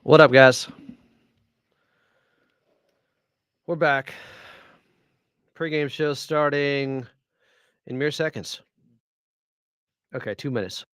What up, guys? We're back. Pregame show starting in mere seconds. Okay, 2 minutes.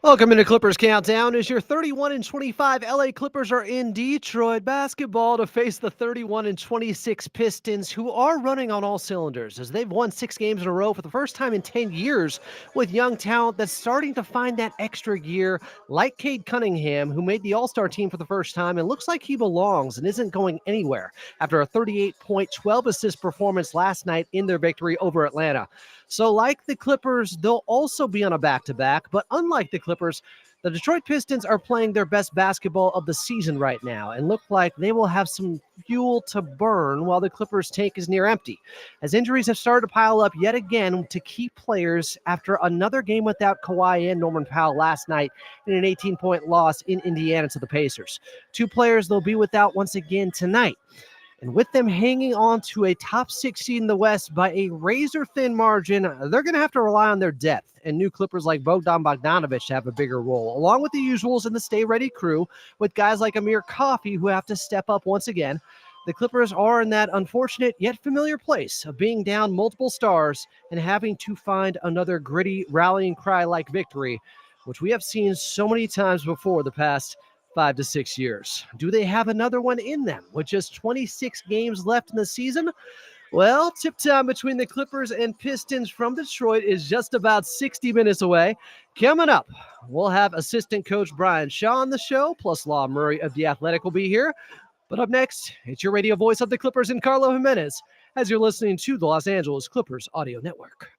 Welcome into Clippers Countdown. As your 31-25 LA Clippers are in Detroit basketball to face the 31-26 Pistons, who are running on all cylinders as they've won 6 games in a row for the first time in 10 years with young talent that's starting to find that extra gear, like Cade Cunningham, who made the All-Star team for the first time and looks like he belongs and isn't going anywhere after a 38-point, 12-assist performance last night in their victory over Atlanta. So, like the Clippers, they'll also be on a back-to-back, but unlike the Clippers, the Detroit Pistons are playing their best basketball of the season right now and look like they will have some fuel to burn while the Clippers' tank is near empty, as injuries have started to pile up yet again to key players after another game without Kawhi and Norman Powell last night in an 18-point loss in Indiana to the Pacers. 2 players they'll be without once again tonight. And with them hanging on to a top 6 seed in the West by a razor-thin margin, they're going to have to rely on their depth and new Clippers like Bogdan Bogdanovic to have a bigger role, along with the usuals in the stay-ready crew with guys like Amir Coffey who have to step up once again. The Clippers are in that unfortunate yet familiar place of being down multiple stars and having to find another gritty rallying cry like victory, which we have seen so many times before the past 5 to 6 years. Do they have another one in them with just 26 games left in the season? Well, tip time between the Clippers and Pistons from Detroit is just about 60 minutes away. Coming up, we'll have assistant coach Brian Shaw on the show, plus Law Murray of The Athletic will be here. But up next, it's your radio voice of the Clippers and Carlo Jimenez as you're listening to the Los Angeles Clippers Audio Network.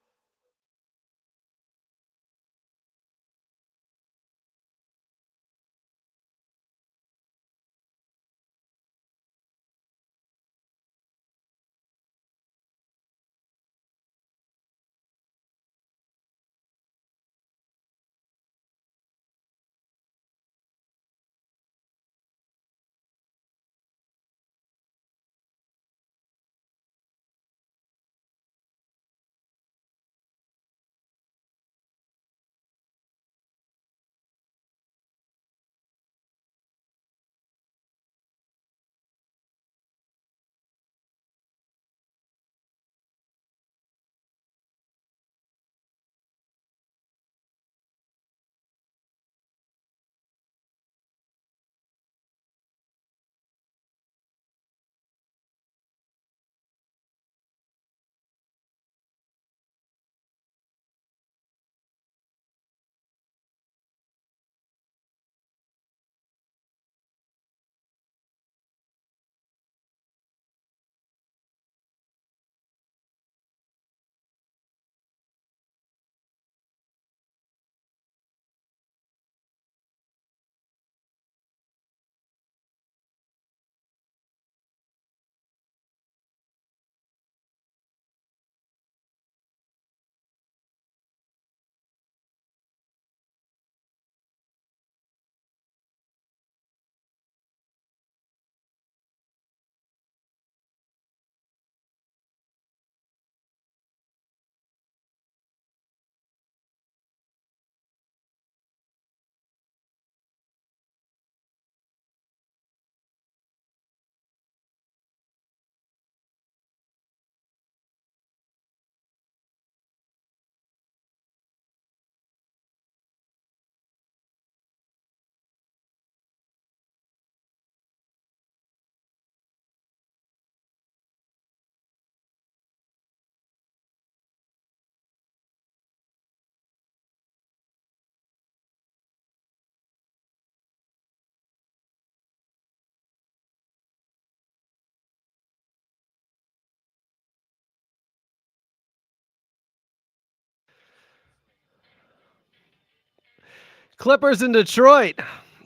Clippers in Detroit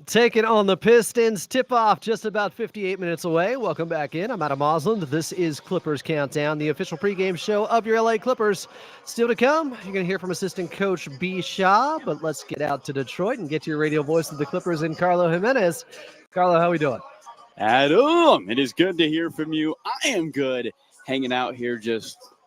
taking on the Pistons. Tip-off just about 58 minutes away. Welcome back in. I'm Adam Osland. This is Clippers Countdown, the official pregame show of your LA Clippers. Still to come, you're going to hear from assistant coach B. Shaw, but let's get out to Detroit and get to your radio voice of the Clippers in Carlo Jimenez. Carlo, how we doing? Adam, it is good to hear from you. I am good. Hanging out here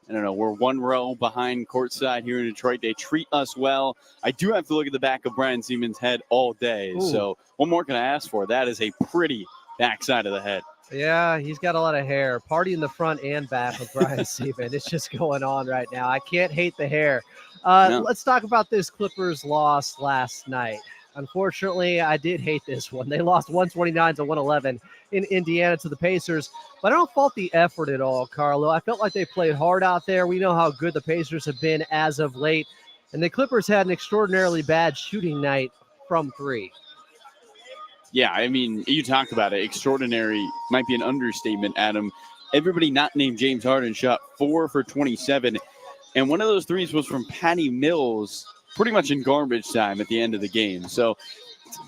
we're one row behind courtside here in Detroit. They treat us well. I do have to look at the back of Brian Siemens' head all day. Ooh. So what more can I ask for? That is a pretty backside of the head. Yeah, he's got a lot of hair. Party in the front and back with Brian Siemens. It's just going on right now. I can't hate the hair. No. Let's talk about this Clippers loss last night. Unfortunately, I did hate this one. They lost 129-111 in Indiana to the Pacers, but I don't fault the effort at all, Carlo. I felt like they played hard out there. We know how good the Pacers have been as of late, and the Clippers had an extraordinarily bad shooting night from three. Yeah, I mean, you talk about it. Extraordinary might be an understatement, Adam. Everybody not named James Harden shot 4 for 27, and one of those threes was from Patty Mills, pretty much in garbage time at the end of the game. So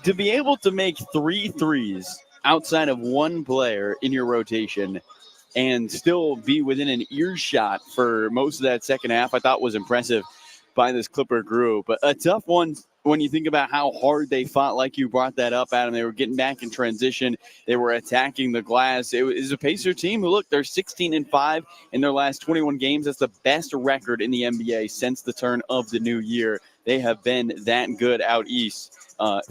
to be able to make 3 threes outside of one player in your rotation and still be within an earshot for most of that second half, I thought was impressive by this Clipper group. But a tough one when you think about how hard they fought, like you brought that up, Adam. They were getting back in transition. They were attacking the glass. It was a Pacer team who, look, they're 16-5 in their last 21 games. That's the best record in the NBA since the turn of the new year. They have been that good out east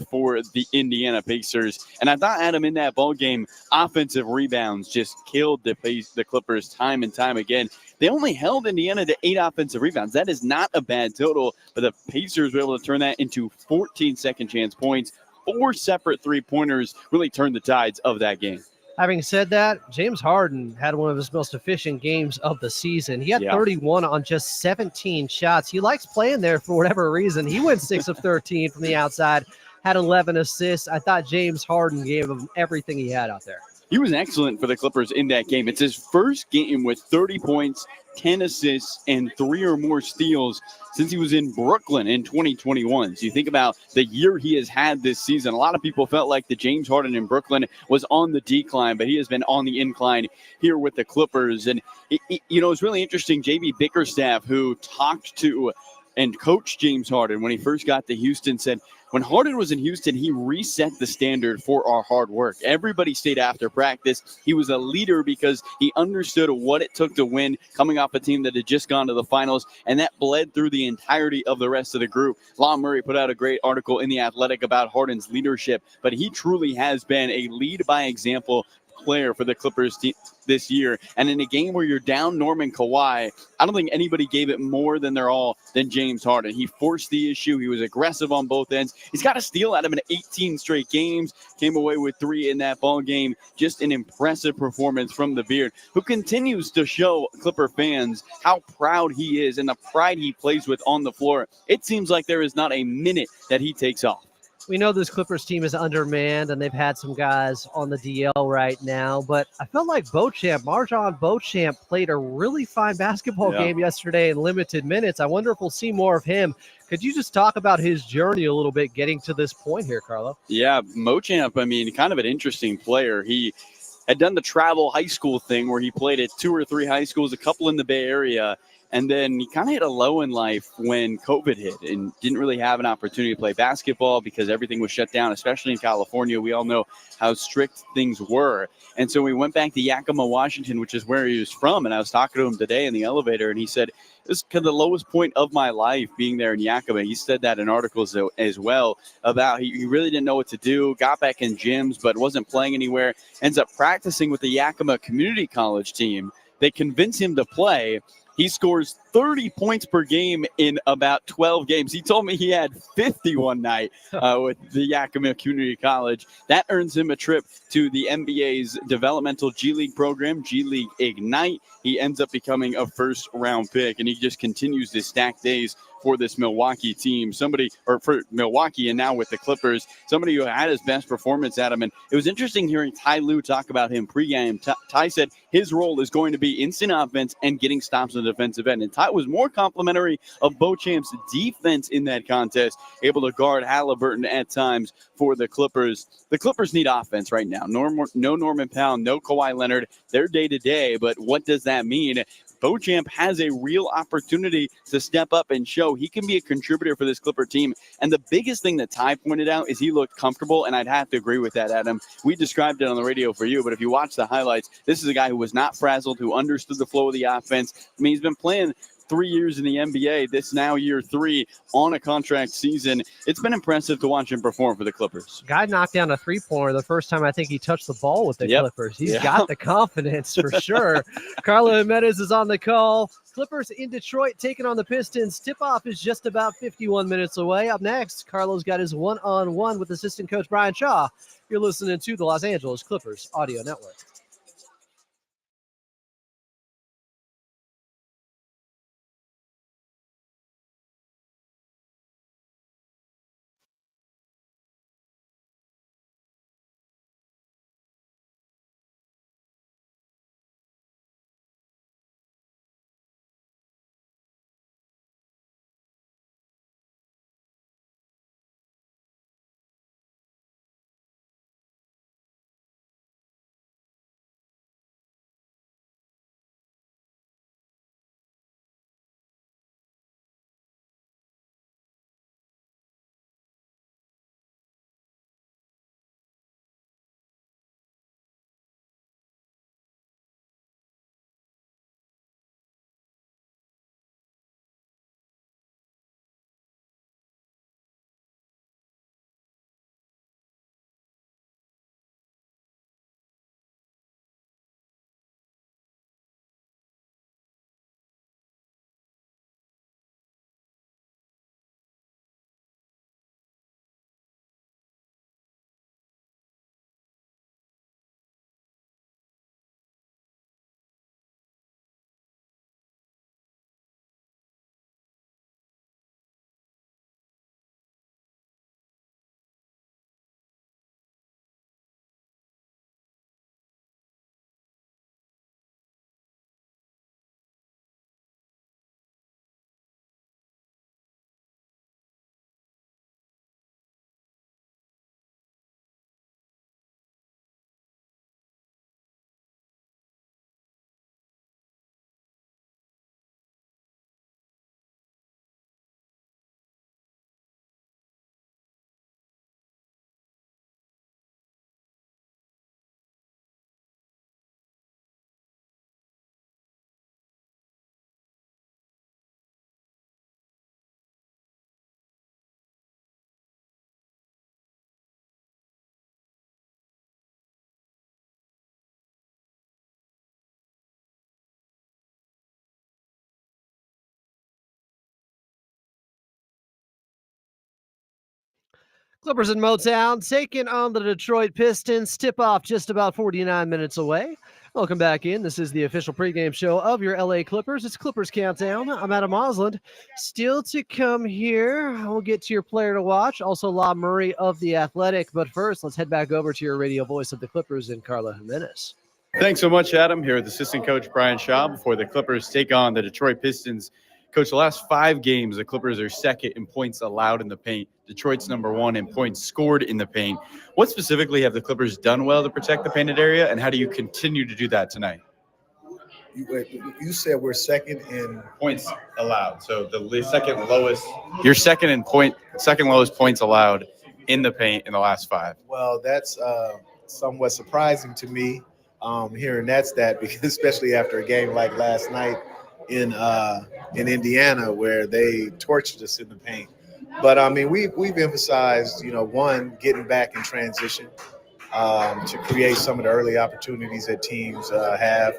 for the Indiana Pacers. And I thought, Adam, in that ball game, offensive rebounds just killed the Clippers time and time again. They only held Indiana to 8 offensive rebounds. That is not a bad total, but the Pacers were able to turn that into 14 second-chance points. 4 separate three-pointers really turned the tides of that game. Having said that, James Harden had one of his most efficient games of the season. He had 31 on just 17 shots. He likes playing there for whatever reason. He went 6 of 13 from the outside, had 11 assists. I thought James Harden gave him everything he had out there. He was excellent for the Clippers in that game. It's his first game with 30 points, 10 assists, and 3 or more steals since he was in Brooklyn in 2021. So you think about the year he has had this season. A lot of people felt like the James Harden in Brooklyn was on the decline, but he has been on the incline here with the Clippers. And, it's really interesting. J.B. Bickerstaff, who talked to and coached James Harden when he first got to Houston, said, when Harden was in Houston, he reset the standard for our hard work. Everybody stayed after practice. He was a leader because he understood what it took to win, coming off a team that had just gone to the finals, and that bled through the entirety of the rest of the group. Lon Murray put out a great article in The Athletic about Harden's leadership, but he truly has been a lead-by-example player for the Clippers this year. And in a game where you're down Norman Kawhi, I don't think anybody gave it more than their all than James Harden. He forced the issue. He was aggressive on both ends. He's got a steal out of him in 18 straight games. Came away with 3 in that ball game. Just an impressive performance from the Beard, who continues to show Clipper fans how proud he is and the pride he plays with on the floor. It seems like there is not a minute that he takes off. We know this Clippers team is undermanned, and they've had some guys on the DL right now, but I felt like Marjon Beauchamp played a really fine basketball game yesterday in limited minutes. I wonder if we'll see more of him. Could you just talk about his journey a little bit getting to this point here, Carlo? Yeah, Beauchamp, kind of an interesting player. He had done the travel high school thing where he played at 2 or 3 high schools, a couple in the Bay Area. And then he kind of hit a low in life when COVID hit and didn't really have an opportunity to play basketball because everything was shut down, especially in California. We all know how strict things were. And so we went back to Yakima, Washington, which is where he was from. And I was talking to him today in the elevator, and he said, this is kind of the lowest point of my life being there in Yakima. He said that in articles as well about he really didn't know what to do, got back in gyms, but wasn't playing anywhere, ends up practicing with the Yakima Community College team. They convince him to play. He scores 30 points per game in about 12 games. He told me he had 50 one night with the Yakima Community College. That earns him a trip to the NBA's developmental G League program, G League Ignite. He ends up becoming a first-round pick, and he just continues to stack days for this Milwaukee team. For Milwaukee and now with the Clippers, somebody who had his best performance at him. And it was interesting hearing Ty Lue talk about him pregame. Ty said his role is going to be instant offense and getting stops on the defensive end. And Ty was more complimentary of Beauchamp's defense in that contest, able to guard Halliburton at times for the Clippers. The Clippers need offense right now. No Norman Powell, no Kawhi Leonard. They're day-to-day, but what does that mean? Beauchamp has a real opportunity to step up and show he can be a contributor for this Clipper team. And the biggest thing that Ty pointed out is he looked comfortable, and I'd have to agree with that, Adam. We described it on the radio for you, but if you watch the highlights, this is a guy who was not frazzled, who understood the flow of the offense. I mean, he's been playing 3 years in the NBA. This now year 3 on a contract season. It's been impressive to watch him perform for the Clippers. Guy knocked down a three-pointer the first time I think he touched the ball with the Clippers. He's got the confidence for sure. Carlo Jimenez is on the call. Clippers in Detroit taking on the Pistons. Tip-off is just about 51 minutes away. Up next, Carlo's got his one-on-one with assistant coach Brian Shaw. You're listening to the Los Angeles Clippers Audio Network. Clippers in Motown taking on the Detroit Pistons. Tip-off just about 49 minutes away. Welcome back in. This is the official pregame show of your LA Clippers. It's Clippers Countdown. I'm Adam Osland. Still to come here, we'll get to your player to watch, also La Murray of The Athletic. But first, let's head back over to your radio voice of the Clippers and Carlo Jimenez. Thanks so much, Adam. Here with assistant coach Brian Shaw before the Clippers take on the Detroit Pistons. Coach, the last 5 games, the Clippers are second in points allowed in the paint. Detroit's number 1 in points scored in the paint. What specifically have the Clippers done well to protect the painted area, and how do you continue to do that tonight? You said we're second in points allowed. So the second lowest, you're second lowest points allowed in the paint in the last 5. Well, that's somewhat surprising to me hearing that stat, because especially after a game like last night in Indiana where they tortured us in the paint. But I mean, we've emphasized, one, getting back in transition to create some of the early opportunities that teams have.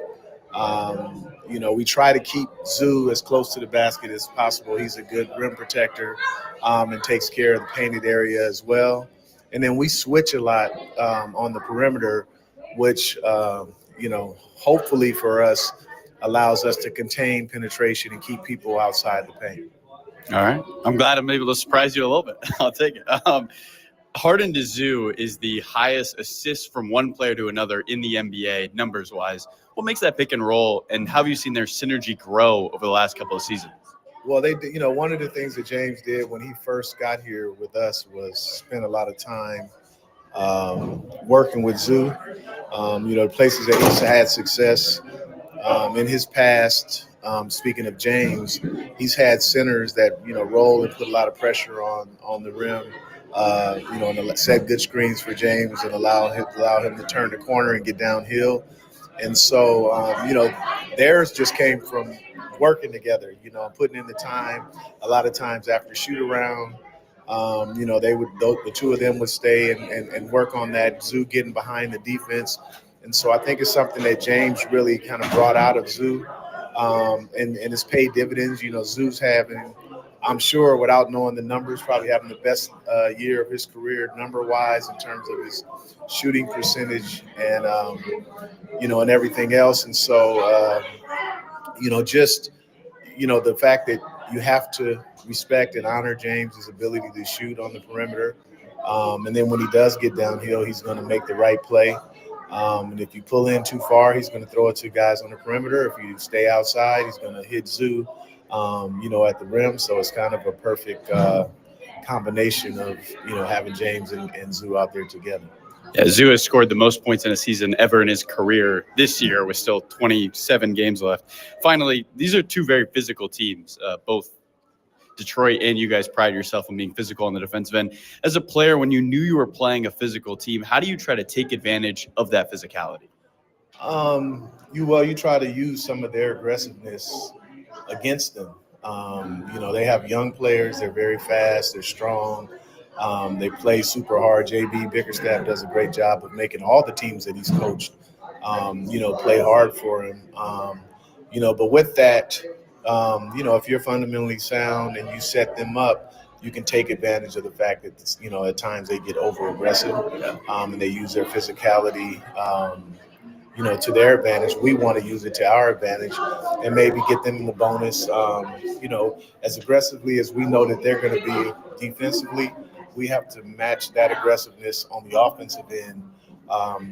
We try to keep Zoo as close to the basket as possible. He's a good rim protector and takes care of the painted area as well. And then we switch a lot on the perimeter, which, hopefully for us allows us to contain penetration and keep people outside the paint. All right. I'm glad I'm able to surprise you a little bit. I'll take it. Harden to Zoo is the highest assists from one player to another in the NBA, numbers-wise. What makes that pick and roll, and how have you seen their synergy grow over the last couple of seasons? Well, one of the things that James did when he first got here with us was spend a lot of time working with Zoo. Places that he's had success in his past. Speaking of James, he's had centers that roll and put a lot of pressure on the rim. And set good screens for James and allow him to turn the corner and get downhill. And so, theirs just came from working together, putting in the time. A lot of times after shoot around, the two of them would stay and work on that. Zoo getting behind the defense. And so I think it's something that James really kind of brought out of Zoo, and it's paid dividends. Zoo's having, I'm sure, without knowing the numbers, probably having the best year of his career number-wise in terms of his shooting percentage and everything else. And so, the fact that you have to respect and honor James's ability to shoot on the perimeter. And then when he does get downhill, he's going to make the right play. And if you pull in too far, he's going to throw it to guys on the perimeter. If you stay outside, he's going to hit Zoo, at the rim. So it's kind of a perfect combination of, having James and Zoo out there together. Yeah, Zoo has scored the most points in a season ever in his career this year with still 27 games left. Finally, these are two very physical teams. Both Detroit and you guys pride yourself on being physical on the defensive end. As a player, when you knew you were playing a physical team, how do you try to take advantage of that physicality? You try to use some of their aggressiveness against them. They have young players. They're very fast. They're strong. They play super hard. JB Bickerstaff does a great job of making all the teams that he's coached, play hard for him. But with that, if you're fundamentally sound and you set them up, you can take advantage of the fact that, at times they get over aggressive and they use their physicality, to their advantage. We want to use it to our advantage and maybe get them in the bonus, as aggressively as we know that they're going to be defensively. We have to match that aggressiveness on the offensive end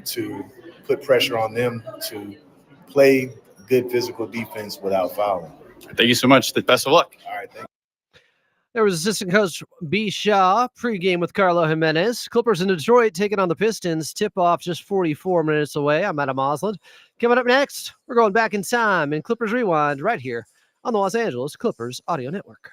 to put pressure on them to play good physical defense without fouling. Thank you so much. Best of luck. All right, thank you. There was assistant coach B. Shaw, pregame with Carlo Jimenez. Clippers in Detroit taking on the Pistons. Tip-off just 44 minutes away. I'm Adam Osland. Coming up next, we're going back in time in Clippers Rewind right here on the Los Angeles Clippers Audio Network.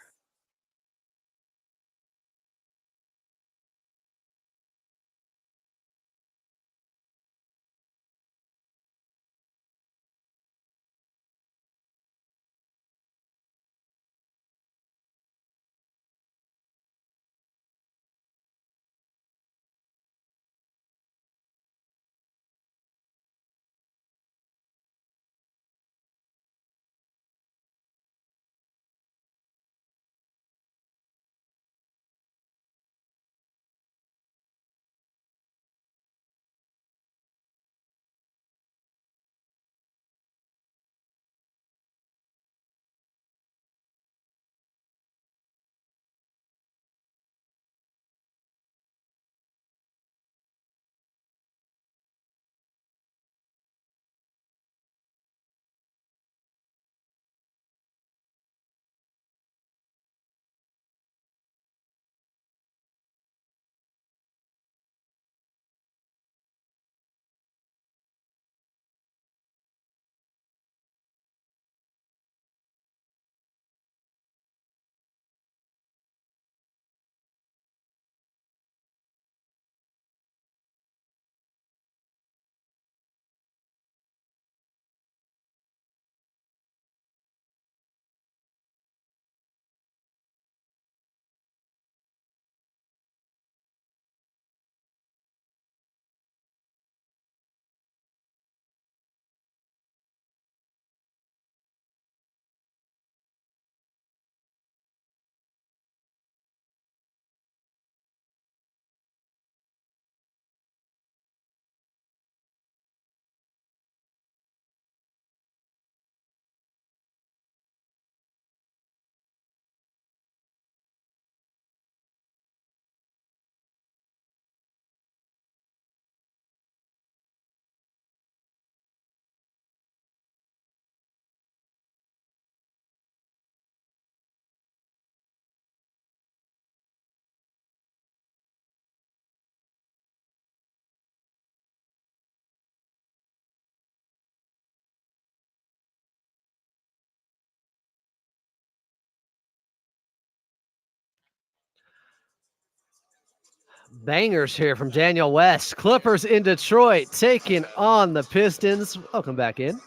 Bangers here from Daniel West. Clippers in Detroit taking on the Pistons. Welcome back in.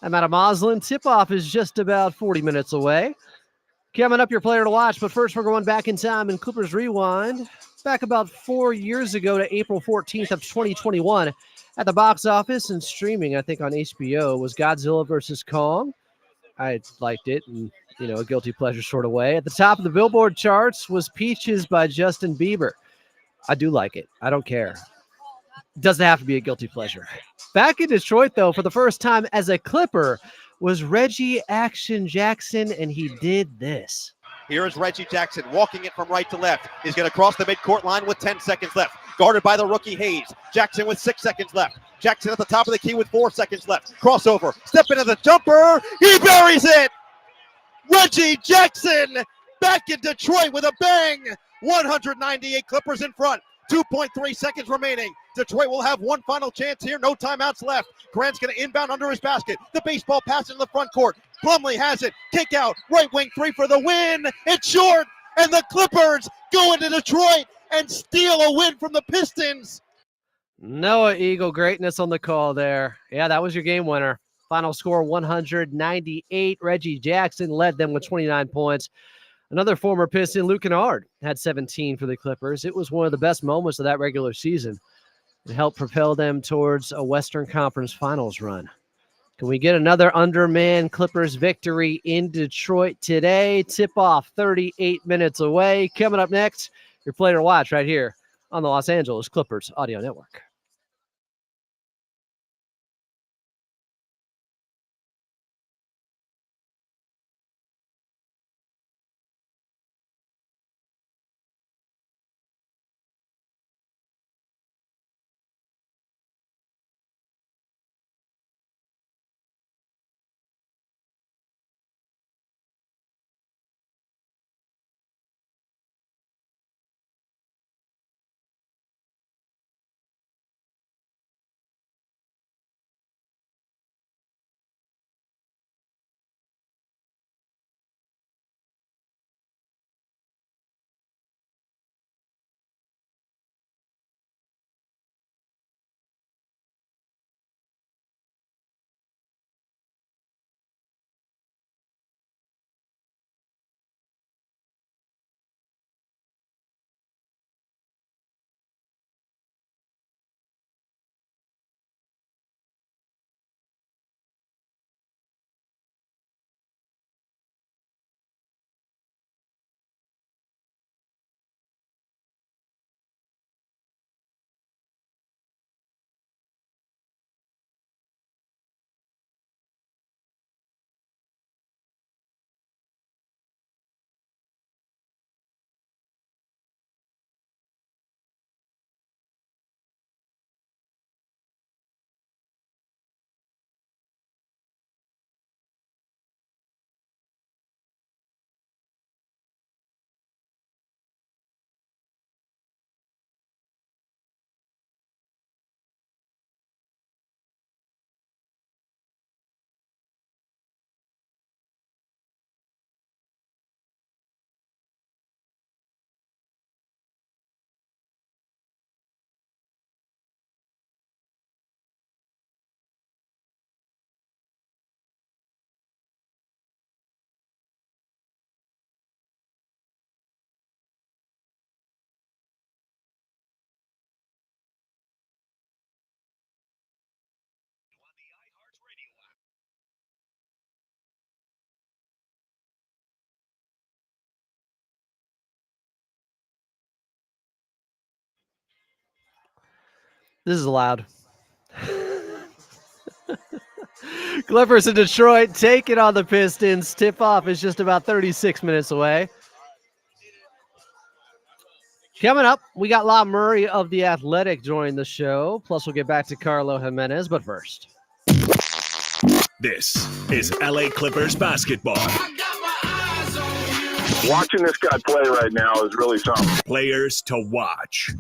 I'm Adam Moslin. Tip-off is just about 40 minutes away. Coming up, your player to watch, but first we're going back in time in Clippers Rewind. Back about 4 years ago to April 14th of 2021 at the box office and streaming, I think, on HBO was Godzilla vs. Kong. I liked it in, a guilty pleasure sort of way. At the top of the Billboard charts was Peaches by Justin Bieber. I do like it. I don't care. Doesn't have to be a guilty pleasure. Back in Detroit, though, for the first time as a Clipper was Reggie Action Jackson, and he did this. Here is Reggie Jackson walking it from right to left. He's going to cross the midcourt line with 10 seconds left. Guarded by the rookie Hayes. Jackson with 6 seconds left. Jackson at the top of the key with 4 seconds left. Crossover. Step into the jumper. He buries it. Reggie Jackson back in Detroit with a bang. 198 Clippers in front. 2.3 seconds remaining. Detroit will have one final chance here. No timeouts left. Grant's going to inbound under his basket. The baseball pass into the front court. Plumlee has it. Kick out. Right wing three for the win. It's short. And the Clippers go into Detroit and steal a win from the Pistons. Noah Eagle greatness on the call there. Yeah, that was your game winner. Final score 198. Reggie Jackson led them with 29 points. Another former Piston, Luke Kennard, had 17 for the Clippers. It was one of the best moments of that regular season. It helped propel them towards a Western Conference Finals run. Can we get another underman Clippers victory in Detroit today? Tip-off 38 minutes away. Coming up next, your player to watch right here on the Los Angeles Clippers Audio Network. This is loud. Clippers in Detroit taking on the Pistons. Tip-off is just about 36 minutes away. Coming up, we got La Murray of The Athletic joining the show. Plus, we'll get back to Carlo Jimenez, but first. This is LA Clippers basketball. Watching this guy play right now is really something. Players to watch.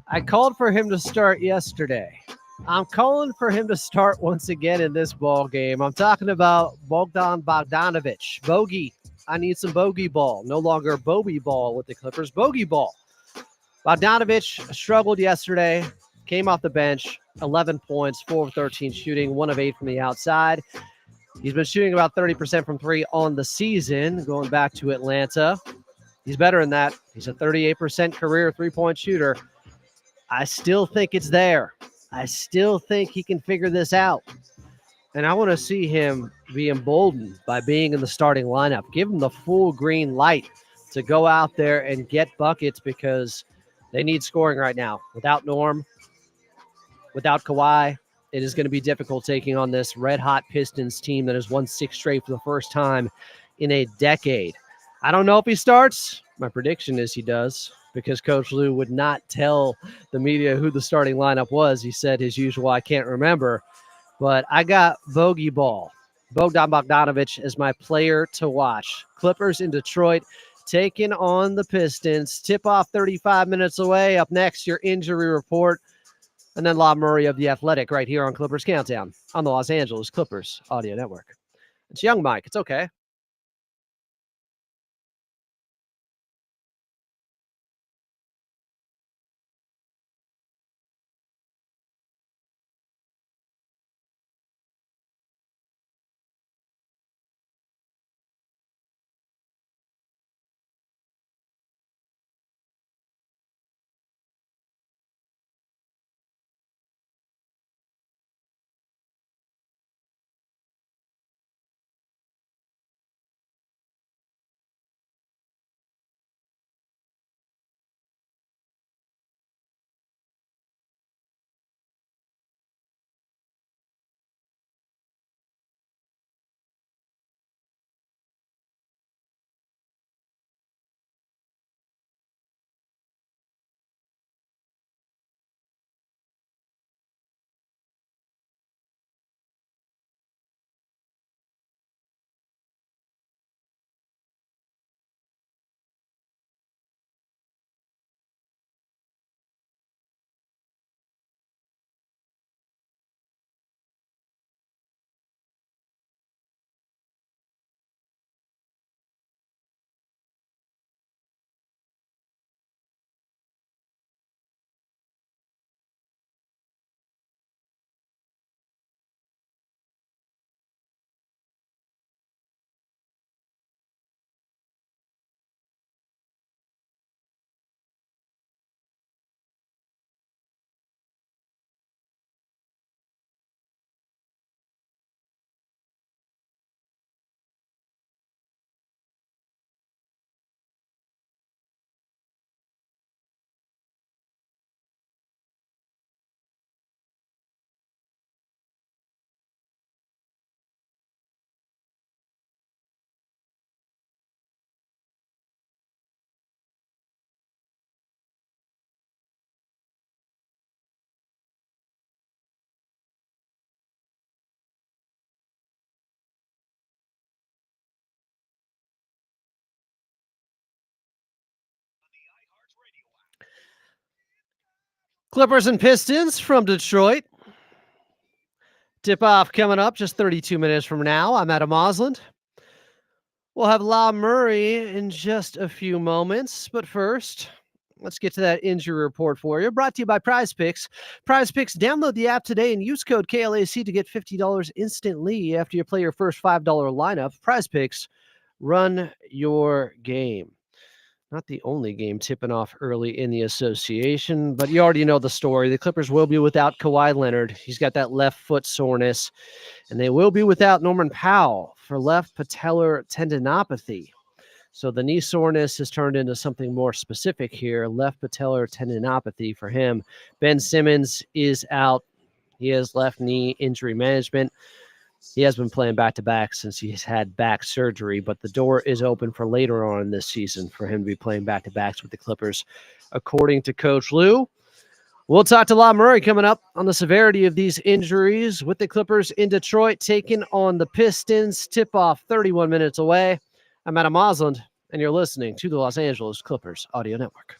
I called for him to start yesterday. I'm calling for him to start once again in this ball game. I'm talking about Bogdan Bogdanović. Bogey. I need some bogey ball. No longer Bobby ball with the Clippers. Bogey ball. Bogdanovich struggled yesterday, came off the bench, 11 points, 4 of 13 shooting, 1 of 8 from the outside. He's been shooting about 30% from three on the season, going back to Atlanta. He's better than that. He's a 38% career three-point shooter. I still think it's there. I still think he can figure this out. And I want to see him be emboldened by being in the starting lineup. Give him the full green light to go out there and get buckets because they need scoring right now. Without Norm, without Kawhi, it is going to be difficult taking on this red-hot Pistons team that has won 6 straight for the first time in a decade. I don't know if he starts. My prediction is he does because Coach Lou would not tell the media who the starting lineup was. He said his usual, I can't remember. But I got Bogey Ball, Bogdan Bogdanovich, as my player to watch. Clippers in Detroit taking on the Pistons. Tip-off 35 minutes away. Up next, your injury report. And then La Murray of The Athletic right here on Clippers Countdown on the Los Angeles Clippers Audio Network. It's Young Mike. It's okay. Clippers and Pistons from Detroit. Tip-off coming up just 32 minutes from now. I'm Adam Osland. We'll have La Murray in just a few moments. But first, let's get to that injury report for you. Brought to you by Prize Picks. Prize Picks, download the app today and use code KLAC to get $50 instantly after you play your first $5 lineup. Prize Picks, run your game. Not the only game tipping off early in the association, but you already know the story. The Clippers will be without Kawhi Leonard. He's got that left foot soreness. And they will be without Norman Powell for left patellar tendinopathy. So the knee soreness has turned into something more specific here. Left patellar tendinopathy for him. Ben Simmons is out. He has left knee injury management. He has been playing back-to-back since he's had back surgery, but the door is open for later on this season for him to be playing back-to-backs with the Clippers, according to Coach Lou. We'll talk to La Murray coming up on the severity of these injuries with the Clippers in Detroit taking on the Pistons. Tip-off 31 minutes away. I'm Adam Osland, and you're listening to the Los Angeles Clippers Audio Network.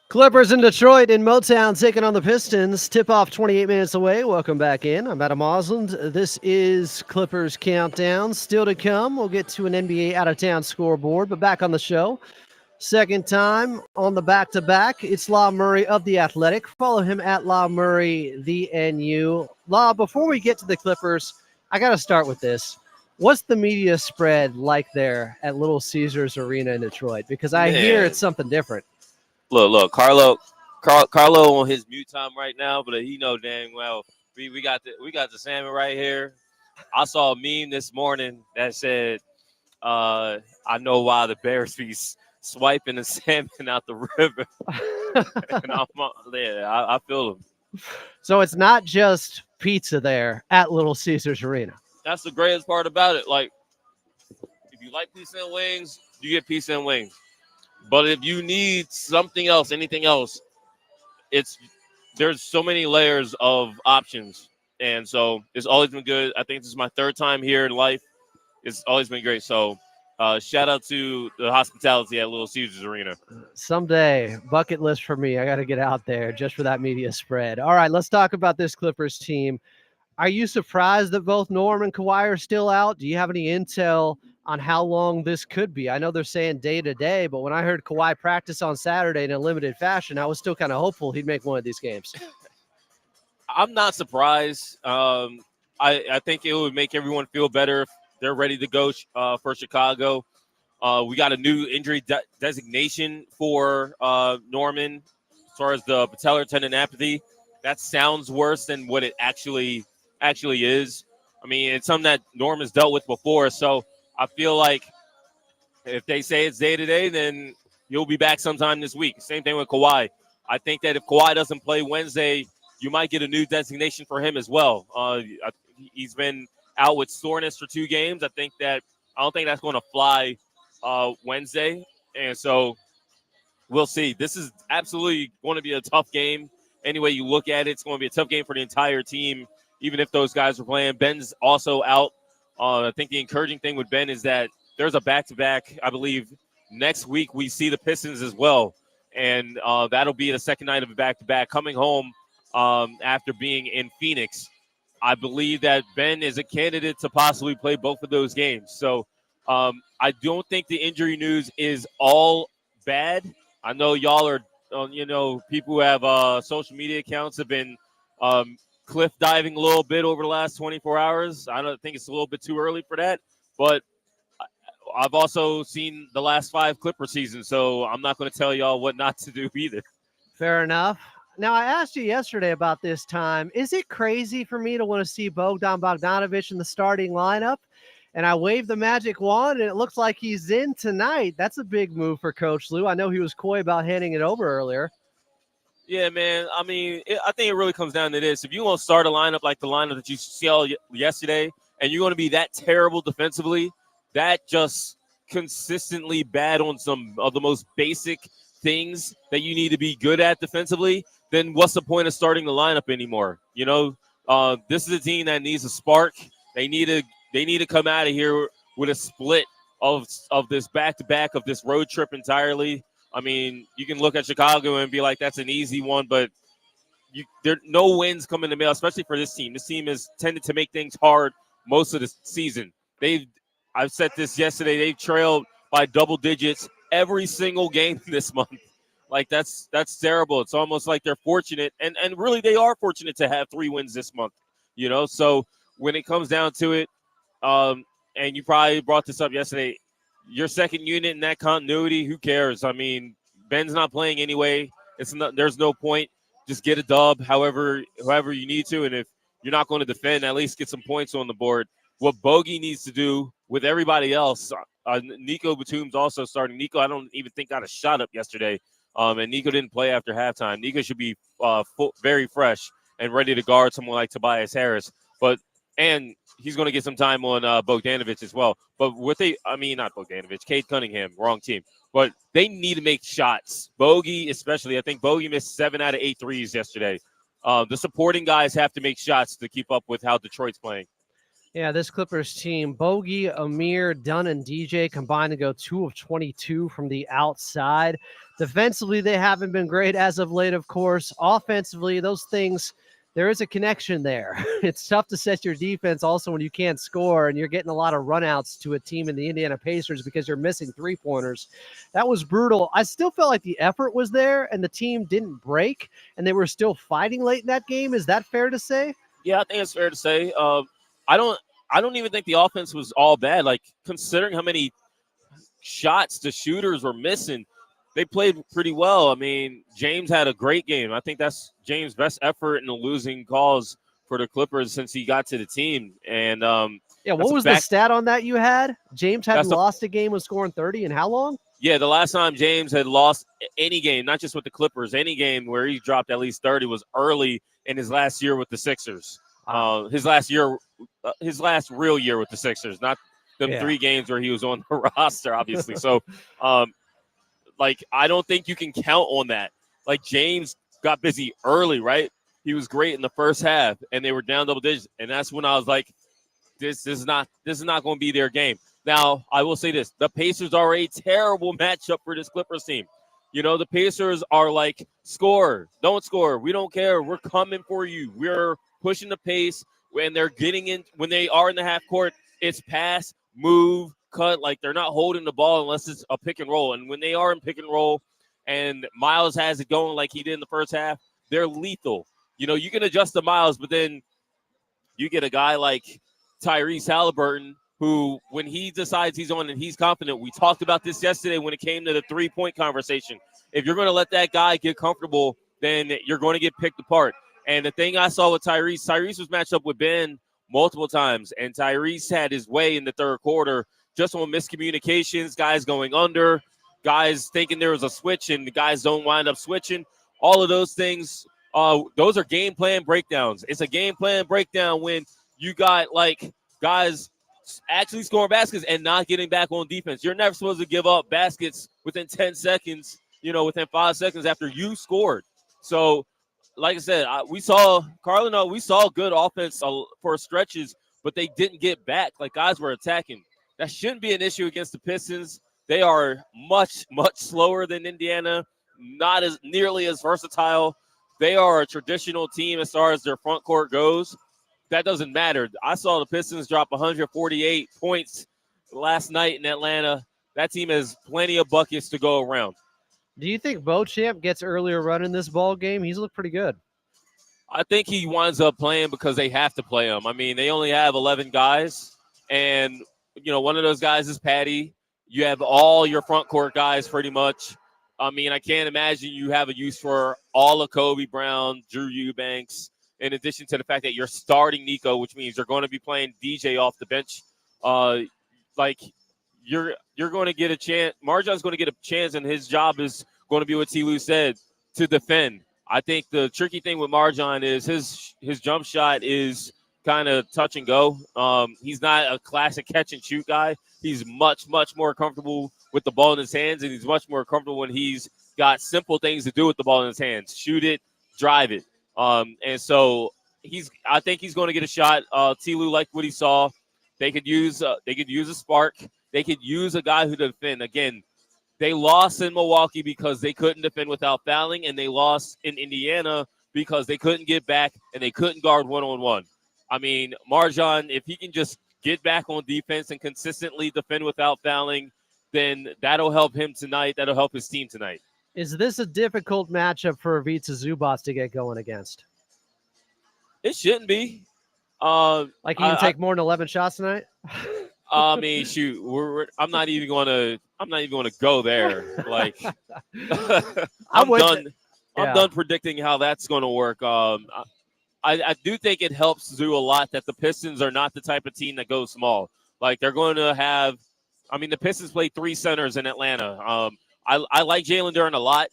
Clippers in Detroit in Motown taking on the Pistons. Tip-off 28 minutes away. Welcome back in. I'm Adam Osland. This is Clippers Countdown. Still to come, we'll get to an NBA out-of-town scoreboard, but back on the show. Second time on the back-to-back, it's Law Murray of The Athletic. Follow him at Law Murray, the NU. Law, before we get to the Clippers, I got to start with this. What's the media spread like there at Little Caesars Arena in Detroit? Because I hear it's something different. Look, Carlo on his mute time right now, but he know dang well we got the salmon right here. I saw a meme this morning that said, "I know why the Bears be swiping the salmon out the river." And I feel him. So it's not just pizza there at Little Caesars Arena. That's the greatest part about it. Like, if you like pizza and wings, you get pizza and wings. But if you need something else, anything else, there's so many layers of options. And so it's always been good. I think this is my third time here in life. It's always been great. So shout out to the hospitality at Little Caesars Arena. Someday, bucket list for me. I got to get out there just for that media spread. All right, let's talk about this Clippers team. Are you surprised that both Norm and Kawhi are still out? Do you have any intel on how long this could be? I know they're saying day to day, but when I heard Kawhi practice on Saturday in a limited fashion, I was still kind of hopeful he'd make one of these games. I'm not surprised. I think it would make everyone feel better if they're ready to go for Chicago. We got a new injury designation for Norman as far as the patellar tendinopathy. That sounds worse than what it actually is. I mean, it's something that Norm has dealt with before, so I feel like if they say it's day-to-day, then he'll be back sometime this week. Same thing with Kawhi. I think that if Kawhi doesn't play Wednesday, you might get a new designation for him as well. He's been out with soreness for 2 games. I don't think that's going to fly Wednesday. And so we'll see. This is absolutely going to be a tough game. Any way you look at it, it's going to be a tough game for the entire team, even if those guys are playing. Ben's also out. I think the encouraging thing with Ben is that there's a back-to-back. I believe next week we see the Pistons as well, and that'll be the second night of a back-to-back. Coming home after being in Phoenix, I believe that Ben is a candidate to possibly play both of those games. So I don't think the injury news is all bad. I know y'all are, people who have social media accounts have been cliff diving a little bit over the last 24 hours. I don't think it's a little bit too early for that, but I've also seen the last 5 Clipper seasons, so I'm not going to tell y'all what not to do either. Fair enough. Now, I asked you yesterday about this time. Is it crazy for me to want to see Bogdan Bogdanović in the starting lineup? And I waved the magic wand, and it looks like he's in tonight. That's a big move for Coach Lou. I know he was coy about handing it over earlier. Yeah, man. I mean, I think it really comes down to this. If you want to start a lineup like the lineup that you saw yesterday, and you're going to be that terrible defensively, that just consistently bad on some of the most basic things that you need to be good at defensively, then what's the point of starting the lineup anymore? This is a team that needs a spark. They need to come out of here with a split of this back-to-back of this road trip entirely. I mean, you can look at Chicago and be like, that's an easy one, but there no wins come in the mail, especially for this team. This team has tended to make things hard most of the season. I've said this yesterday, they've trailed by double digits every single game this month. Like, that's terrible. It's almost like they're fortunate, and really they are fortunate to have 3 wins this month, So when it comes down to it, and you probably brought this up yesterday, your second unit in that continuity, who cares? I mean, Ben's not playing anyway. There's no point. Just get a dub however you need to, and if you're not going to defend, at least get some points on the board. What Bogey needs to do with everybody else, Nico Batum's also starting. Nico, I don't even think got a shot up yesterday, and Nico didn't play after halftime. Nico should be very fresh and ready to guard someone like Tobias Harris. And he's going to get some time on Bogdanović as well. But not Bogdanović, Cade Cunningham, wrong team. But they need to make shots. Bogey especially. I think Bogey missed 7 out of 8 threes yesterday. The supporting guys have to make shots to keep up with how Detroit's playing. Yeah, this Clippers team, Bogey, Amir, Dunn, and DJ combined to go 2 of 22 from the outside. Defensively, they haven't been great as of late, of course. Offensively, those things, there is a connection there. It's tough to set your defense also when you can't score and you're getting a lot of runouts to a team in the Indiana Pacers because you're missing three-pointers. That was brutal. I still felt like the effort was there and the team didn't break and they were still fighting late in that game. Is that fair to say? Yeah, I think it's fair to say. I don't even think the offense was all bad. Like, considering how many shots the shooters were missing, they played pretty well. I mean, James had a great game. I think that's James' best effort in the losing cause for the Clippers since he got to the team. And Yeah, what was the stat on that you had? James hadn't lost a game with scoring 30 in how long? Yeah, the last time James had lost any game, not just with the Clippers, any game where he dropped at least 30 was early in his last year with the Sixers. His last real year with the Sixers, not them 3 games where he was on the roster, obviously. So, I don't think you can count on that. Like, James got busy early, right? He was great in the first half, and they were down double digits, and that's when I was like, this is not going to be their game. Now, I will say this. The Pacers are a terrible matchup for this Clippers team. You know, the Pacers are like, score, don't score. We don't care. We're coming for you. We're pushing the pace. When they're getting in, when they are in the half court, it's pass, move, cut. Like, they're not holding the ball unless it's a pick and roll. And when they are in pick and roll and Miles has it going like he did in the first half, they're lethal. You know, you can adjust the Miles, but then you get a guy like Tyrese Halliburton, who, when he decides he's on and he's confident, we talked about this yesterday when it came to the three-point conversation. If you're going to let that guy get comfortable, then you're going to get picked apart. And the thing I saw with Tyrese was matched up with Ben multiple times, and Tyrese had his way in the third quarter just on miscommunications, guys going under, guys thinking there was a switch, and the guys don't wind up switching. All of those things, those are game plan breakdowns. It's a game plan breakdown when you got, like, guys actually scoring baskets and not getting back on defense. You're never supposed to give up baskets within 10 seconds, within 5 seconds after you scored. So, like I said, we saw good offense for stretches, but they didn't get back. Like, guys were attacking. That shouldn't be an issue against the Pistons. They are much, much slower than Indiana, not as nearly as versatile. They are a traditional team as far as their front court goes. That doesn't matter. I saw the Pistons drop 148 points last night in Atlanta. That team has plenty of buckets to go around. Do you think Beauchamp gets earlier run in this ball game? He's looked pretty good. I think he winds up playing because they have to play him. I mean, they only have 11 guys, and, one of those guys is Patty. You have all your front court guys pretty much. I mean, I can't imagine you have a use for all of Kobe Brown, Drew Eubanks, in addition to the fact that you're starting Nico, which means you're going to be playing DJ off the bench. You're going to get a chance. Marjan's going to get a chance, and his job is going to be what T. Lou said, to defend. I think the tricky thing with Marjan is his jump shot is kind of touch and go. He's not a classic catch and shoot guy. He's much, much more comfortable with the ball in his hands, and he's much more comfortable when he's got simple things to do with the ball in his hands. Shoot it, drive it. And so I think he's going to get a shot. T. Lou liked what he saw. They could use a spark. They could use a guy who defend. Again, they lost in Milwaukee because they couldn't defend without fouling, and they lost in Indiana because they couldn't get back and they couldn't guard one-on-one. I mean, Marjan, if he can just get back on defense and consistently defend without fouling, then that'll help him tonight. That'll help his team tonight. Is this a difficult matchup for Ivica Zubac to get going against? It shouldn't be. Like, you can take more than 11 shots tonight? I mean, shoot, I'm not even going to go there. Like, I'm done predicting how that's going to work. I do think it helps Zoo a lot that the Pistons are not the type of team that goes small. Like, they're going to have, the Pistons play 3 centers in Atlanta. I like Jalen Duren a lot.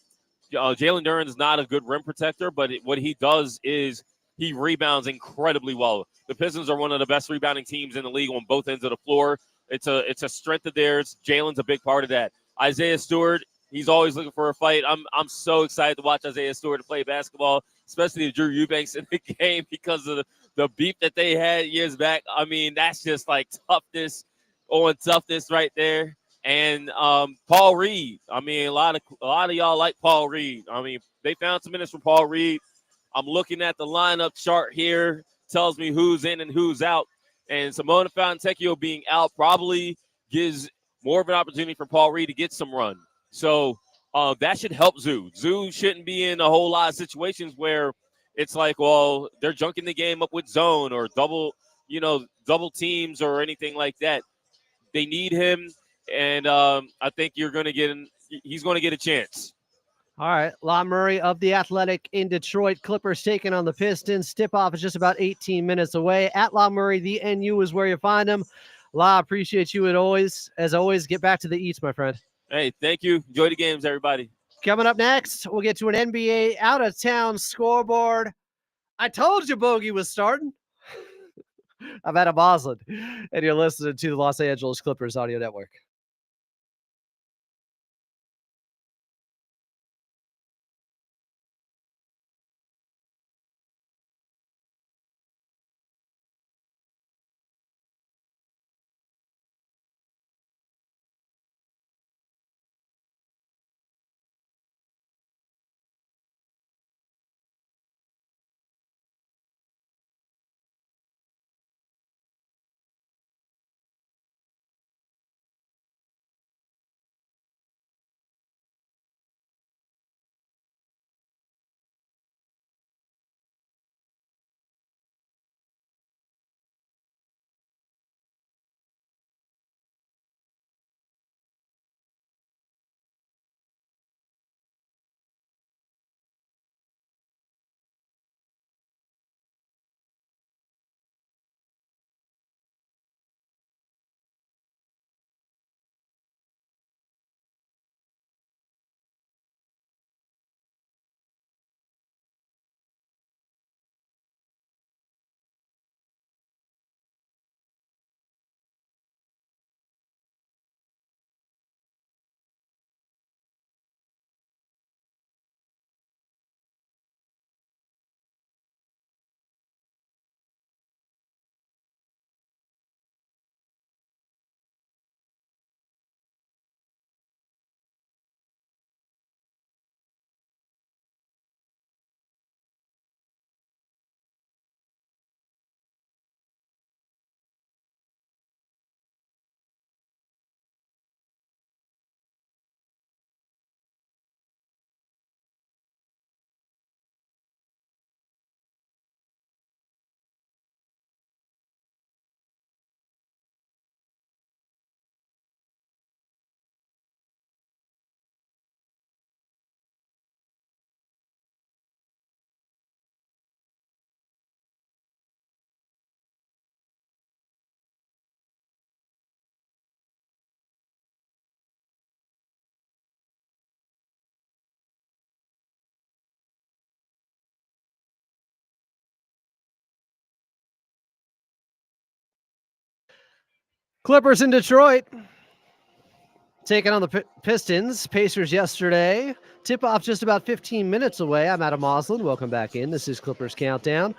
Jalen Duren is not a good rim protector, but what he does is he rebounds incredibly well. The Pistons are one of the best rebounding teams in the league on both ends of the floor. It's a strength of theirs. Jalen's a big part of that. Isaiah Stewart, He's always looking for a fight. I'm so excited to watch Isaiah Stewart play basketball, especially Drew Eubanks in the game because of the beef that they had years back. I mean, that's just like toughness on toughness right there. And Paul Reed. I mean, a lot of y'all like Paul Reed. I mean, they found some minutes for Paul Reed. I'm looking at the lineup chart here. Tells me who's in and who's out. And Simona Fontecchio being out probably gives more of an opportunity for Paul Reed to get some run. So that should help Zoo. Zoo shouldn't be in a whole lot of situations where it's like, well, they're junking the game up with zone or double teams or anything like that. They need him, and I think he's going to get a chance. All right, La Murray of the Athletic in Detroit. Clippers taking on the Pistons. Tip-off is just about 18 minutes away. At La Murray, the NU is where you find him. La, appreciate you as always. Get back to the eats, my friend. Hey, thank you. Enjoy the games, everybody. Coming up next, we'll get to an NBA out-of-town scoreboard. I told you Bogey was starting. I'm Adam Moslin, and you're listening to the Los Angeles Clippers Audio Network. Clippers in Detroit taking on the Pistons. Pacers yesterday. Tip-off just about 15 minutes away. I'm Adam Moslin. Welcome back in. This is Clippers Countdown.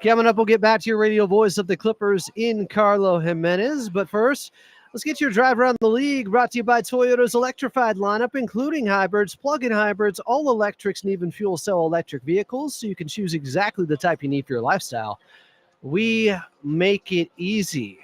Coming up, we'll get back to your radio voice of the Clippers in Carlo Jimenez. But first, let's get your drive around the league, brought to you by Toyota's electrified lineup, including hybrids, plug-in hybrids, all electrics, and even fuel cell electric vehicles, so you can choose exactly the type you need for your lifestyle. We make it easy.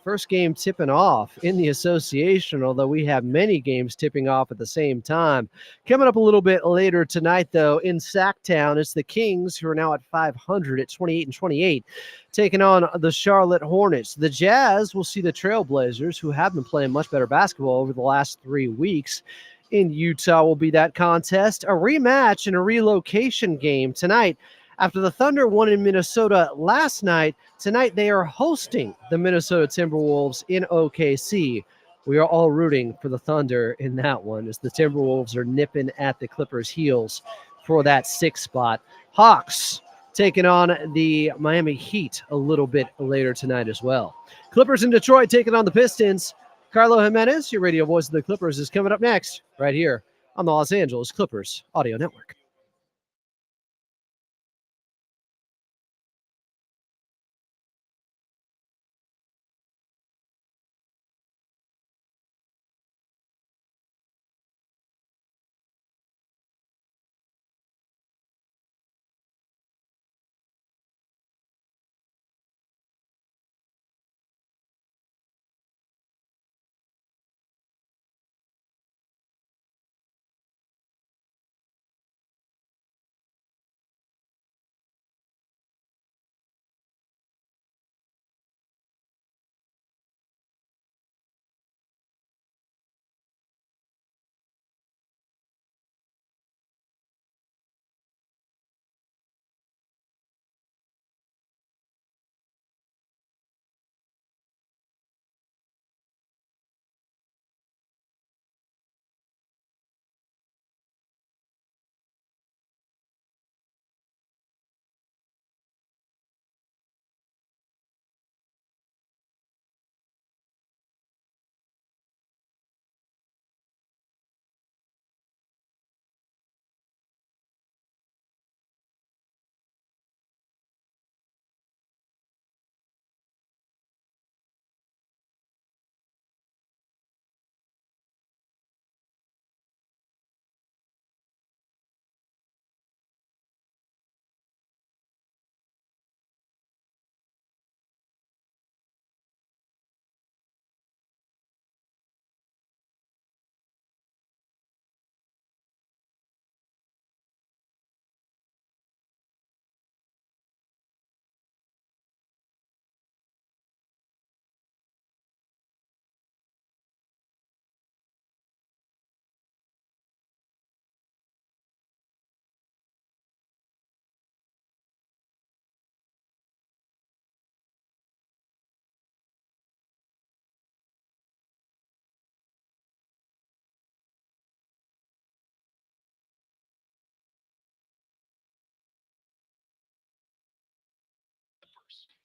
First game tipping off in the association, although we have many games tipping off at the same time. Coming up a little bit later tonight, though, in Sacktown, it's the Kings, who are now at 500 at 28-28, taking on the Charlotte Hornets. The Jazz will see the Trailblazers, who have been playing much better basketball over the last 3 weeks. In Utah will be that contest. A rematch and a relocation game tonight. After the Thunder won in Minnesota last night, tonight they are hosting the Minnesota Timberwolves in OKC. We are all rooting for the Thunder in that one, as the Timberwolves are nipping at the Clippers' heels for that 6th spot. Hawks taking on the Miami Heat a little bit later tonight as well. Clippers in Detroit taking on the Pistons. Carlo Jimenez, your radio voice of the Clippers, is coming up next right here on the Los Angeles Clippers Audio Network.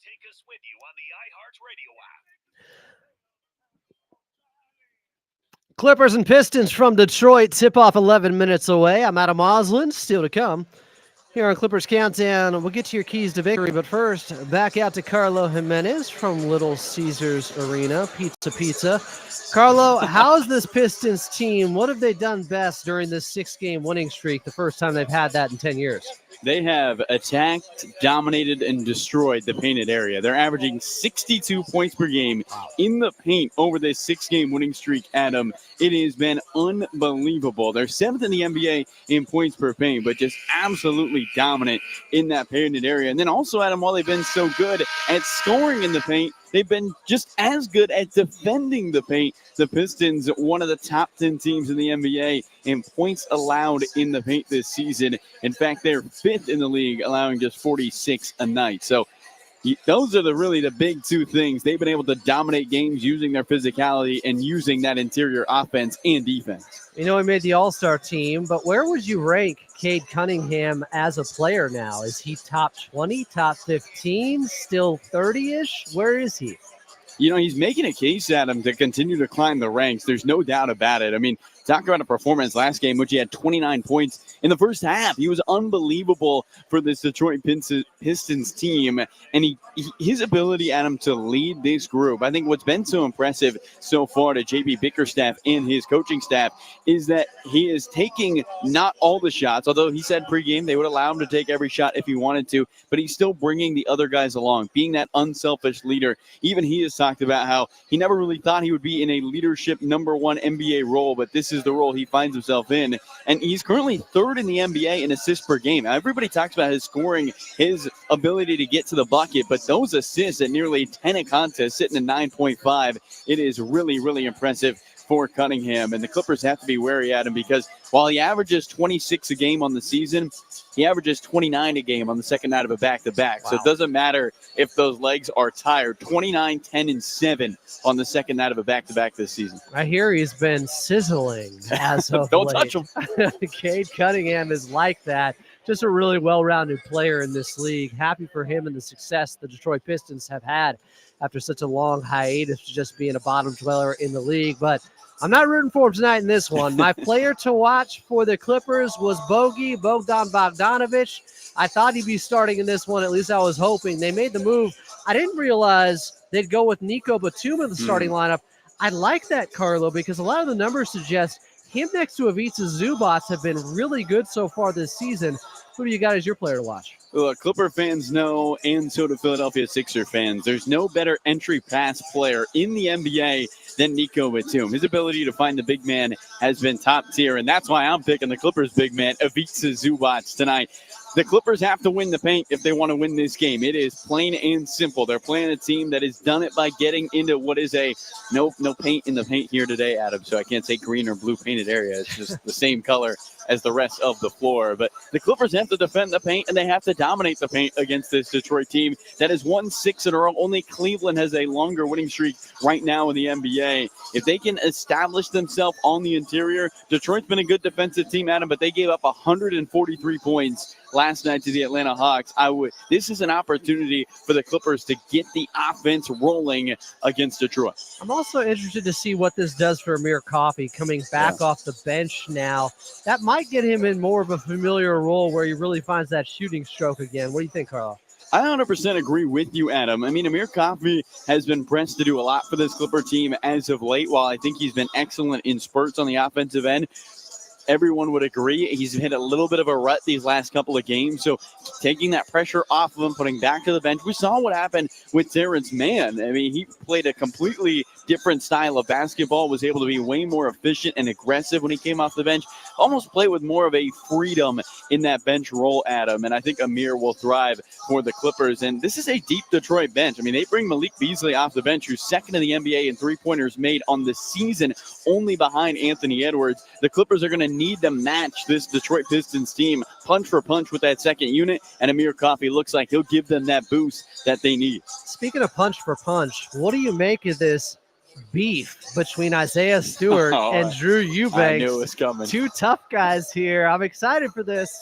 Take us with you on the iHeartRadio app. Clippers and Pistons from Detroit. Tip-off 11 minutes away. I'm Adam Osland. Still to come here on Clippers Countdown. We'll get to your keys to victory, but first, back out to Carlo Jimenez from Little Caesars Arena. Pizza. Carlo, how's this Pistons team? What have they done best during this 6-game winning streak, the first time they've had that in 10 years? They have attacked, dominated, and destroyed the painted area. They're averaging 62 points per game in the paint over this 6-game winning streak, Adam. It has been unbelievable. They're 7th in the NBA in points per paint, but just absolutely dominant in that painted area. And then also, Adam, while they've been so good at scoring in the paint, they've been just as good at defending the paint. The Pistons, one of the top 10 teams in the NBA in points allowed in the paint this season. In fact, they're 5th in the league, allowing just 46 a night. So those are really the big two things. They've been able to dominate games using their physicality and using that interior offense and defense. You know, he made the All-Star team, but where would you rank Cade Cunningham as a player now? Is he top 20, top 15, still 30-ish? Where is he? You know, he's making a case, Adam, to continue to climb the ranks. There's no doubt about it. I mean, talk about a performance last game, which he had 29 points in the first half. He was unbelievable for this Detroit Pistons team. And his ability, Adam, to lead this group, I think what's been so impressive so far to JB Bickerstaff and his coaching staff is that he is taking not all the shots, although he said pregame they would allow him to take every shot if he wanted to, but he's still bringing the other guys along, being that unselfish leader. Even he has talked about how he never really thought he would be in a leadership #1 NBA role, but this is the role he finds himself in. And he's currently 3rd in the NBA in assists per game. Now, everybody talks about his scoring, his ability to get to the bucket, but those assists at nearly 10 a contest, sitting at 9.5, it is really, really impressive for Cunningham. And the Clippers have to be wary at him because while he averages 26 a game on the season, he averages 29 a game on the second night of a back-to-back. Wow. So it doesn't matter if those legs are tired. 29, 10, and 7 on the second night of a back-to-back this season. I hear he's been sizzling as of Don't late. touch him. Cade Cunningham is like that. Just a really well-rounded player in this league. Happy for him and the success the Detroit Pistons have had after such a long hiatus, just being a bottom dweller in the league. But I'm not rooting for him tonight in this one. My player to watch for the Clippers was Bogdan Bogdanovic. I thought he'd be starting in this one. At least I was hoping. They made the move. I didn't realize they'd go with Nico Batum in the starting lineup. I like that, Carlo, because a lot of the numbers suggest him next to Ivica Zubac have been really good so far this season. Who do you got as your player to watch? Look, Clipper fans know, and so do Philadelphia Sixer fans, there's no better entry pass player in the NBA than Nico Batum. His ability to find the big man has been top tier, and that's why I'm picking the Clippers big man, Ivica Zubac, tonight. The Clippers have to win the paint if they want to win this game. It is plain and simple. They're playing a team that has done it by getting into what is a no paint in the paint here today, Adam, so I can't say green or blue painted area. It's just the same color as the rest of the floor. But the Clippers have to defend the paint, and they have to dominate the paint against this Detroit team that has won 6 in a row. Only Cleveland has a longer winning streak right now in the NBA. If they can establish themselves on the interior, Detroit's been a good defensive team, Adam, but they gave up 143 points last night to the Atlanta Hawks. This is an opportunity for the Clippers to get the offense rolling against Detroit. I'm also interested to see what this does for Amir Coffey coming back off the bench now. That might get him in more of a familiar role where he really finds that shooting stroke again. What do you think, Carlo? I 100% agree with you, Adam. I mean, Amir Coffey has been pressed to do a lot for this Clipper team as of late. While I think he's been excellent in spurts on the offensive end, everyone would agree he's hit a little bit of a rut these last couple of games. So taking that pressure off of him, putting back to the bench. We saw what happened with Terrence Mann. I mean, he played a completely different style of basketball, was able to be way more efficient and aggressive when he came off the bench, almost played with more of a freedom in that bench role, Adam. And I think Amir will thrive for the Clippers. And this is a deep Detroit bench. I mean, they bring Malik Beasley off the bench, who's second in the NBA in three-pointers made on the season, only behind Anthony Edwards. The Clippers are going to need to match this Detroit Pistons team punch for punch with that second unit, and Amir Coffey looks like he'll give them that boost that they need. Speaking of punch for punch, what do you make of this beef between Isaiah Stewart and Drew Eubanks? I knew it was coming. Two tough guys here. I'm excited for this.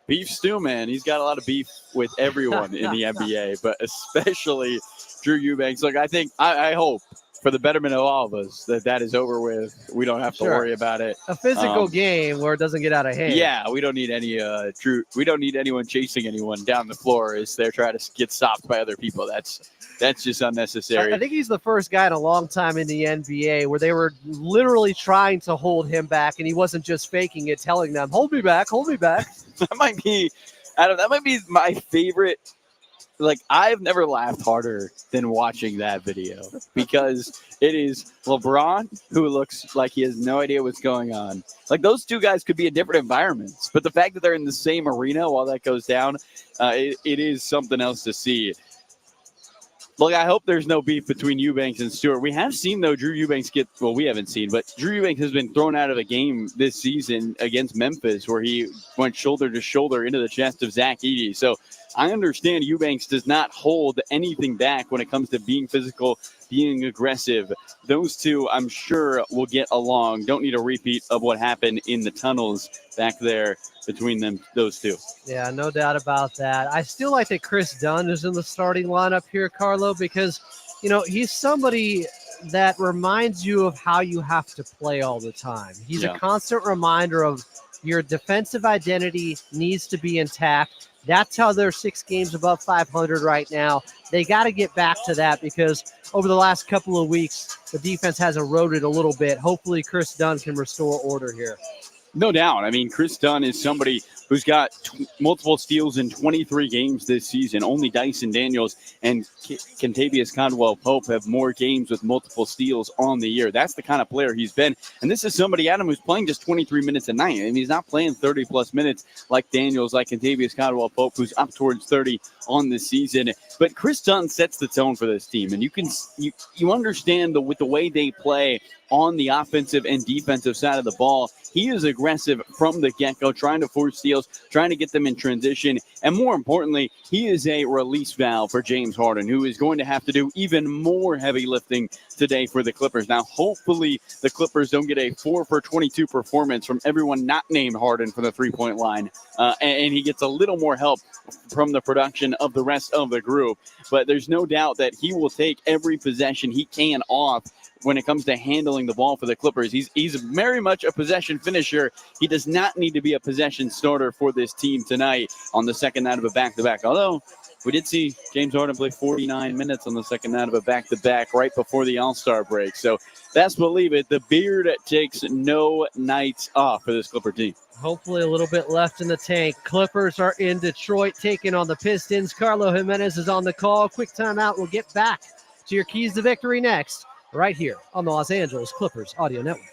Beef Stew, man. He's got a lot of beef with everyone in the NBA, but especially Drew Eubanks. Look, I hope for the betterment of all of us that is over with. We don't have to worry about it. A physical game where it doesn't get out of hand. Yeah, we don't need any we don't need anyone chasing anyone down the floor as they're trying to get stopped by other people. That's just unnecessary. I think he's the first guy in a long time in the NBA where they were literally trying to hold him back, and he wasn't just faking it, telling them, hold me back, hold me back. That might be my favorite. Like, I've never laughed harder than watching that video because it is LeBron who looks like he has no idea what's going on. Like, those two guys could be in different environments, but the fact that they're in the same arena while that goes down, it is something else to see. Look, I hope there's no beef between Eubanks and Stewart. We have seen, though, Drew Eubanks we haven't seen, but Drew Eubanks has been thrown out of a game this season against Memphis where he went shoulder to shoulder into the chest of Zach Edey. So I understand Eubanks does not hold anything back when it comes to being physical, being aggressive. Those two, I'm sure, will get along. Don't need a repeat of what happened in the tunnels back there between those two. Yeah, no doubt about that. I still like that Chris Dunn is in the starting lineup here, Carlo, because, he's somebody that reminds you of how you have to play all the time. He's a constant reminder of your defensive identity needs to be intact. That's how they're 6 games above 500 right now. They got to get back to that because over the last couple of weeks, the defense has eroded a little bit. Hopefully, Chris Dunn can restore order here. No doubt. I mean, Chris Dunn is somebody who's got multiple steals in 23 games this season. Only Dyson Daniels and Kentavious Caldwell-Pope have more games with multiple steals on the year. That's the kind of player he's been. And this is somebody, Adam, who's playing just 23 minutes a night. I mean, he's not playing 30-plus minutes like Daniels, like Kentavious Caldwell-Pope, who's up towards 30 on the season. But Chris Dunn sets the tone for this team. And you understand with the way they play on the offensive and defensive side of the ball. He is aggressive from the get-go, trying to force steals, trying to get them in transition. And more importantly, he is a release valve for James Harden, who is going to have to do even more heavy lifting today for the Clippers. Now, hopefully, the Clippers don't get a 4-for-22 performance from everyone not named Harden from the three-point line. And he gets a little more help from the production of the rest of the group. But there's no doubt that he will take every possession he can off when it comes to handling the ball for the Clippers. He's very much a possession finisher. He does not need to be a possession starter for this team tonight on the second night of a back-to-back. Although we did see James Harden play 49 minutes on the second night of a back-to-back right before the All-Star break. So best believe it, the beard takes no nights off for this Clipper team. Hopefully a little bit left in the tank. Clippers are in Detroit taking on the Pistons. Carlo Jimenez is on the call. Quick timeout. We'll get back to your keys to victory next, right here on the Los Angeles Clippers Audio Network.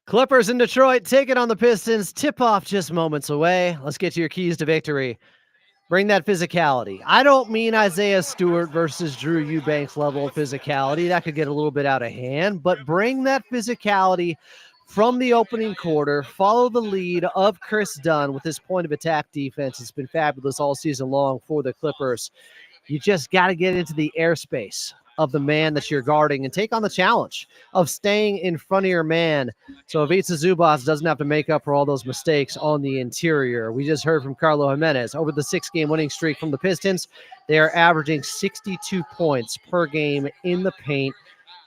Clippers in Detroit taking on the Pistons. Tip-off just moments away. Let's get to your keys to victory. Bring that physicality. I don't mean Isaiah Stewart versus Drew Eubanks level of physicality. That could get a little bit out of hand, but bring that physicality from the opening quarter. Follow the lead of Chris Dunn with his point of attack defense. It's been fabulous all season long for the Clippers. You just got to get into the airspace of the man that you're guarding and take on the challenge of staying in front of your man so Ivica Zubac doesn't have to make up for all those mistakes on the interior. We just heard from Carlo Jimenez. Over the 6-game winning streak from the Pistons, they are averaging 62 points per game in the paint.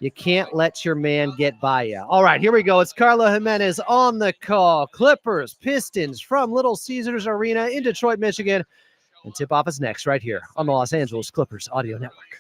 You can't let your man get by you. All right, here we go. It's Carlo Jimenez on the call. Clippers, Pistons from Little Caesars Arena in Detroit, Michigan. And tip-off is next right here on the Los Angeles Clippers Audio Network.